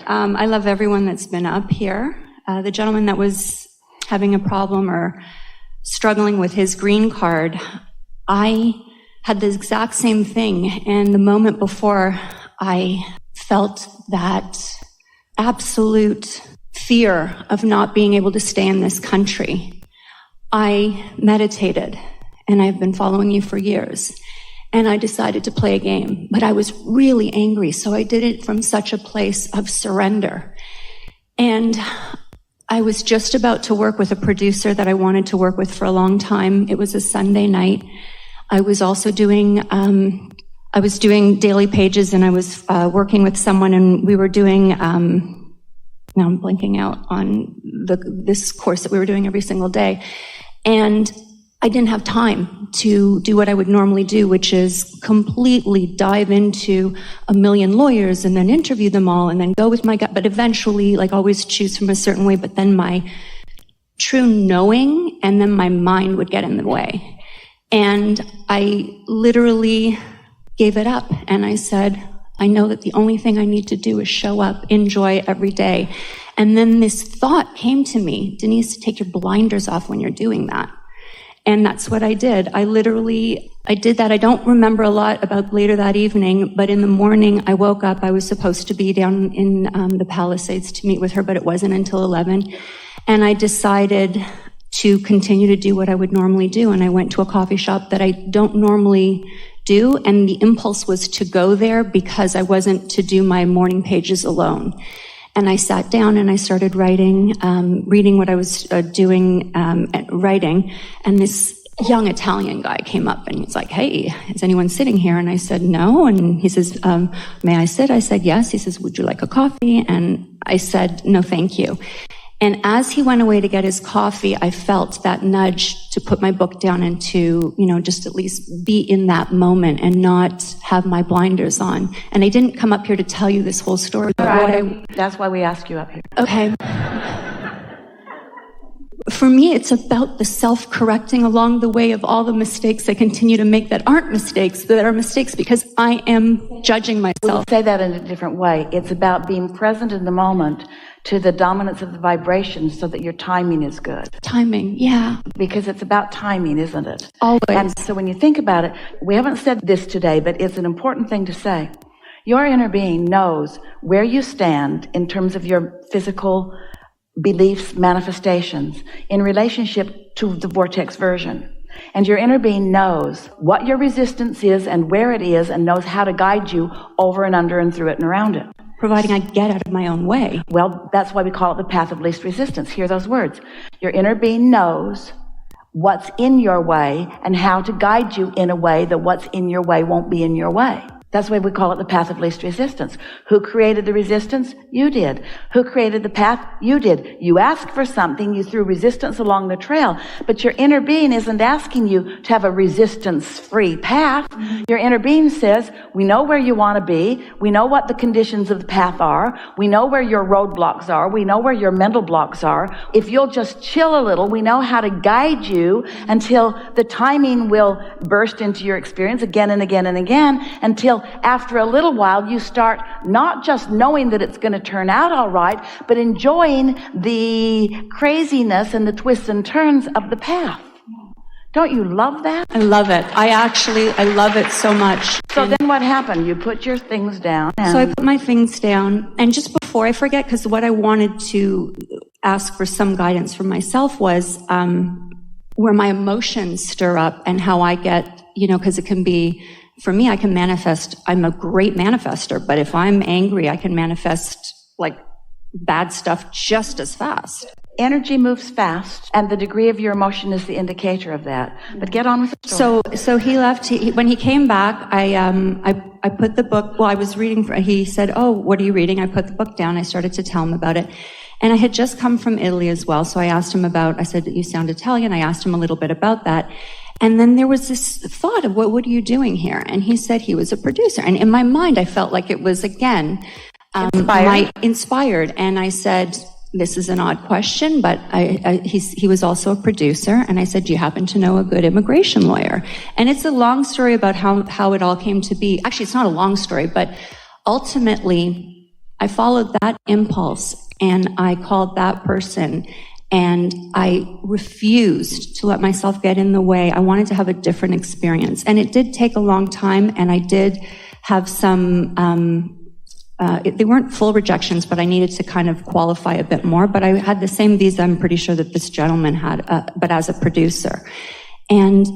I love everyone that's been up here. The gentleman that was having a problem or struggling with his green card, I had the exact same thing. And the moment before, I felt that absolute fear of not being able to stay in this country. I meditated, and I've been following you for years. And I decided to play a game, but I was really angry. So I did it from such a place of surrender. And I was just about to work with a producer that I wanted to work with for a long time. It was a Sunday night. I was also doing daily pages, and I was working with someone, and we were doing, now I'm blanking out on this course that we were doing every single day. And I didn't have time to do what I would normally do, which is completely dive into a million lawyers and then interview them all and then go with my gut, but eventually, like, always choose from a certain way, but then my true knowing and then my mind would get in the way. And I literally gave it up, and I said, I know that the only thing I need to do is show up, enjoy every day. And then this thought came to me, Denise, take your blinders off when you're doing that. And that's what I did. I did that. I don't remember a lot about later that evening, but in the morning I woke up. I was supposed to be down in the Palisades to meet with her, but it wasn't until 11. And I decided to continue to do what I would normally do. And I went to a coffee shop that I don't normally do. And the impulse was to go there because I wasn't to do my morning pages alone. And I sat down and I started writing, reading what I was writing. And this young Italian guy came up and he's like, hey, is anyone sitting here? And I said, no. And he says, may I sit? I said, yes. He says, would you like a coffee? And I said, no, thank you. And as he went away to get his coffee, I felt that nudge to put my book down and to, just at least be in that moment and not have my blinders on. And I didn't come up here to tell you this whole story. Right. That's why we asked you up here. Okay. For me, it's about the self-correcting along the way of all the mistakes I continue to make that aren't mistakes, that are mistakes because I am judging myself. We'll say that in a different way. It's about being present in the moment to the dominance of the vibrations so that your timing is good. Timing, yeah. Because it's about timing, isn't it? Always. And so when you think about it, we haven't said this today, but it's an important thing to say. Your inner being knows where you stand in terms of your physical beliefs, manifestations, in relationship to the vortex version. And your inner being knows what your resistance is and where it is and knows how to guide you over and under and through it and around it. Providing I get out of my own way. Well, that's why we call it the path of least resistance. Hear those words. Your inner being knows what's in your way and how to guide you in a way that what's in your way won't be in your way. That's why we call it the path of least resistance. Who created the resistance? You did. Who created the path? You did. You asked for something, you threw resistance along the trail, but your inner being isn't asking you to have a resistance-free path. Your inner being says, we know where you want to be, we know what the conditions of the path are, we know where your roadblocks are, we know where your mental blocks are. If you'll just chill a little, we know how to guide you until the timing will burst into your experience again and again and again, until after a little while you start not just knowing that it's going to turn out all right, but enjoying the craziness and the twists and turns of the path. Don't you love that? I love it. I love it so much. So then what happened? You put your things down. So I put my things down. And just before I forget, because what I wanted to ask for some guidance from myself was where my emotions stir up and how I get, because it can be, for me, I can manifest. I'm a great manifester, but if I'm angry, I can manifest like bad stuff just as fast. Energy moves fast, and the degree of your emotion is the indicator of that. But get on with the story. So he left. When he came back, I put the book. Well, I was reading. He said, "Oh, what are you reading?" I put the book down. I started to tell him about it, and I had just come from Italy as well. So I asked him about. I said, "You sound Italian." I asked him a little bit about that. And then there was this thought of, what are you doing here? And he said he was a producer. And in my mind, I felt like it was, again, inspired. And I said, this is an odd question, but he was also a producer. And I said, do you happen to know a good immigration lawyer? And it's a long story about how it all came to be. Actually, it's not a long story, but ultimately, I followed that impulse and I called that person, and I refused to let myself get in the way. I wanted to have a different experience. And it did take a long time, and I did have some, they weren't full rejections, but I needed to kind of qualify a bit more. But I had the same visa, I'm pretty sure, that this gentleman had, but as a producer. And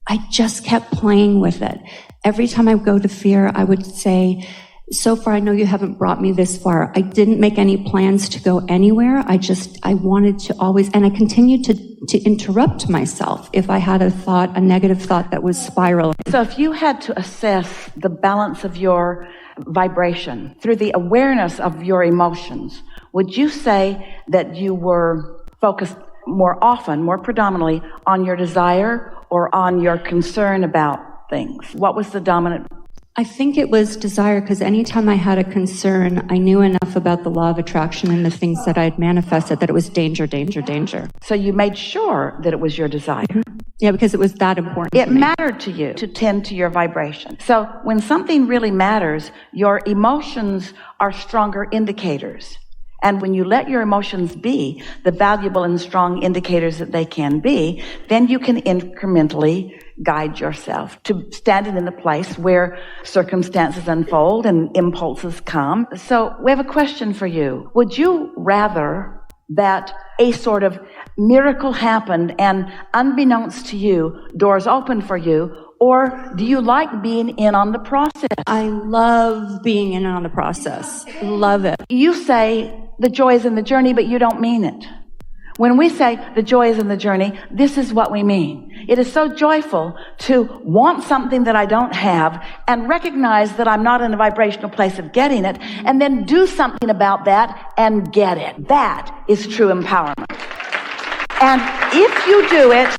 I just kept playing with it. Every time I would go to fear, I would say, so far, I know you haven't brought me this far. I didn't make any plans to go anywhere. I wanted to always, and I continued to interrupt myself if I had a negative thought that was spiraling. So if you had to assess the balance of your vibration through the awareness of your emotions, would you say that you were focused more often, more predominantly on your desire or on your concern about things? What was the dominant? I think it was desire, because anytime I had a concern, I knew enough about the law of attraction and the things that I had manifested that it was danger, danger, danger. So you made sure that it was your desire. Mm-hmm. Yeah, because it was that important. It mattered to you to tend to your vibration. So when something really matters, your emotions are stronger indicators. And when you let your emotions be the valuable and strong indicators that they can be, then you can incrementally guide yourself to standing in the place where circumstances unfold and impulses come. So we have a question for you. Would you rather that a sort of miracle happened and unbeknownst to you, doors opened for you, or do you like being in on the process? I love being in on the process. Love it. You say the joy is in the journey, but you don't mean it. When we say the joy is in the journey, this is what we mean. It is so joyful to want something that I don't have and recognize that I'm not in a vibrational place of getting it, and then do something about that and get it. That is true empowerment. And if you do it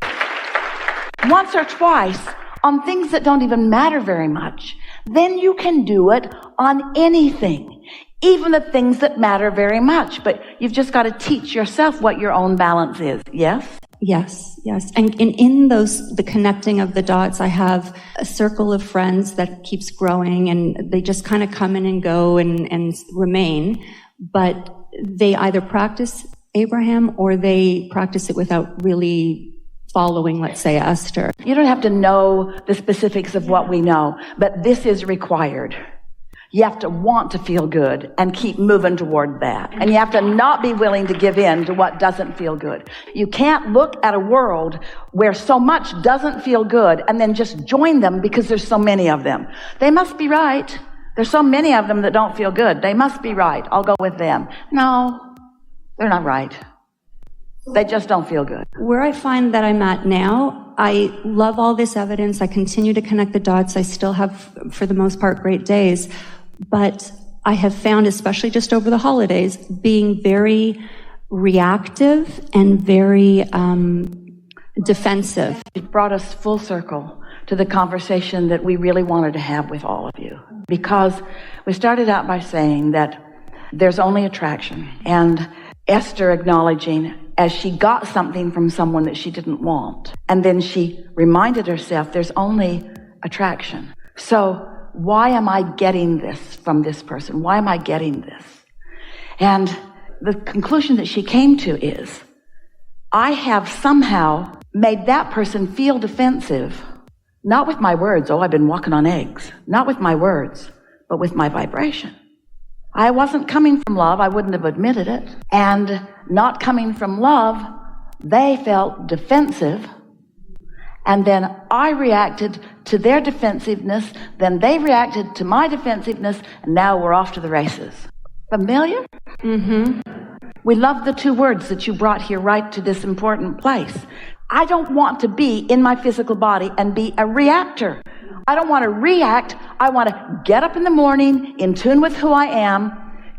once or twice on things that don't even matter very much, then you can do it on anything, even the things that matter very much. But you've just got to teach yourself what your own balance is. Yes? Yes, yes. And in the connecting of the dots, I have a circle of friends that keeps growing, and they just kind of come in and go and remain. But they either practice Abraham or they practice it without really following, let's say, Esther. You don't have to know the specifics of what we know, but this is required. You have to want to feel good and keep moving toward that. And you have to not be willing to give in to what doesn't feel good. You can't look at a world where so much doesn't feel good and then just join them because there's so many of them. They must be right. There's so many of them that don't feel good. They must be right. I'll go with them. No, they're not right. They just don't feel good. Where I find that I'm at now, I love all this evidence. I continue to connect the dots. I still have, for the most part, great days. But I have found, especially just over the holidays, being very reactive and very defensive. It brought us full circle to the conversation that we really wanted to have with all of you. Because we started out by saying that there's only attraction. And Esther acknowledging as she got something from someone that she didn't want. And then she reminded herself there's only attraction. So why am I getting this from this person? Why am I getting this? And the conclusion that she came to is, I have somehow made that person feel defensive, not with my words, oh, I've been walking on eggs, not with my words, but with my vibration. I wasn't coming from love, I wouldn't have admitted it. And not coming from love, they felt defensive. And then I reacted to their defensiveness, then they reacted to my defensiveness, and now we're off to the races. Familiar? Mm-hmm. We love the two words that you brought here right to this important place. I don't want to be in my physical body and be a reactor. I don't want to react. I want to get up in the morning, in tune with who I am,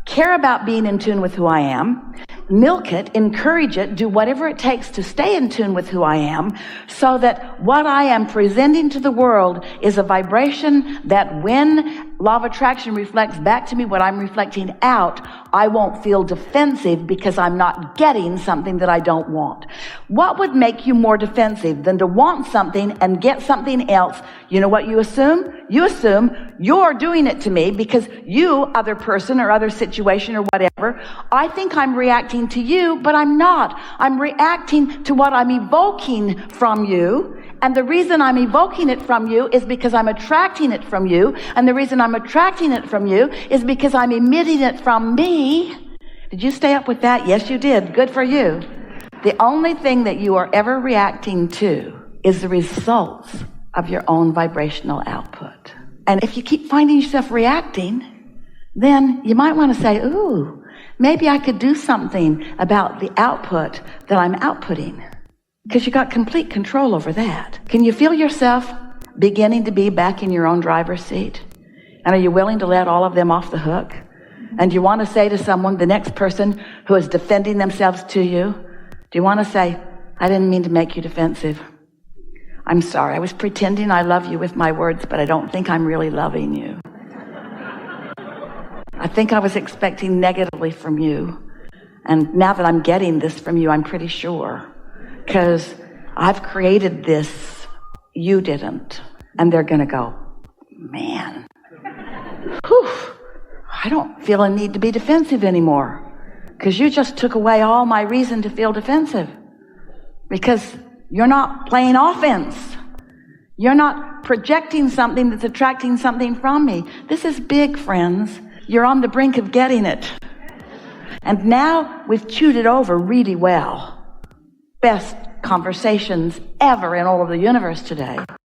care about being in tune with who I am, milk it, encourage it, do whatever it takes to stay in tune with who I am, so that what I am presenting to the world is a vibration that when law of attraction reflects back to me what I'm reflecting out. I won't feel defensive because I'm not getting something that I don't want. What would make you more defensive than to want something and get something else? You know what you assume? You assume you're doing it to me because you, other person or other situation or whatever, I think I'm reacting to you, but I'm not. I'm reacting to what I'm evoking from you. And the reason I'm evoking it from you is because I'm attracting it from you. And the reason I'm attracting it from you is because I'm emitting it from me. Did you stay up with that? Yes, you did. Good for you. The only thing that you are ever reacting to is the results of your own vibrational output. And if you keep finding yourself reacting, then you might want to say, ooh, maybe I could do something about the output that I'm outputting. Because you got complete control over that. Can you feel yourself beginning to be back in your own driver's seat? And are you willing to let all of them off the hook? And do you want to say to someone, the next person who is defending themselves to you, do you want to say, I didn't mean to make you defensive. I'm sorry. I was pretending I love you with my words, but I don't think I'm really loving you. I think I was expecting negatively from you. And now that I'm getting this from you, I'm pretty sure. Because I've created this, you didn't. And they're going to go, man, whew, I don't feel a need to be defensive anymore. Because you just took away all my reason to feel defensive. Because you're not playing offense. You're not projecting something that's attracting something from me. This is big, friends. You're on the brink of getting it. And now we've chewed it over really well. Best conversations ever in all of the universe today.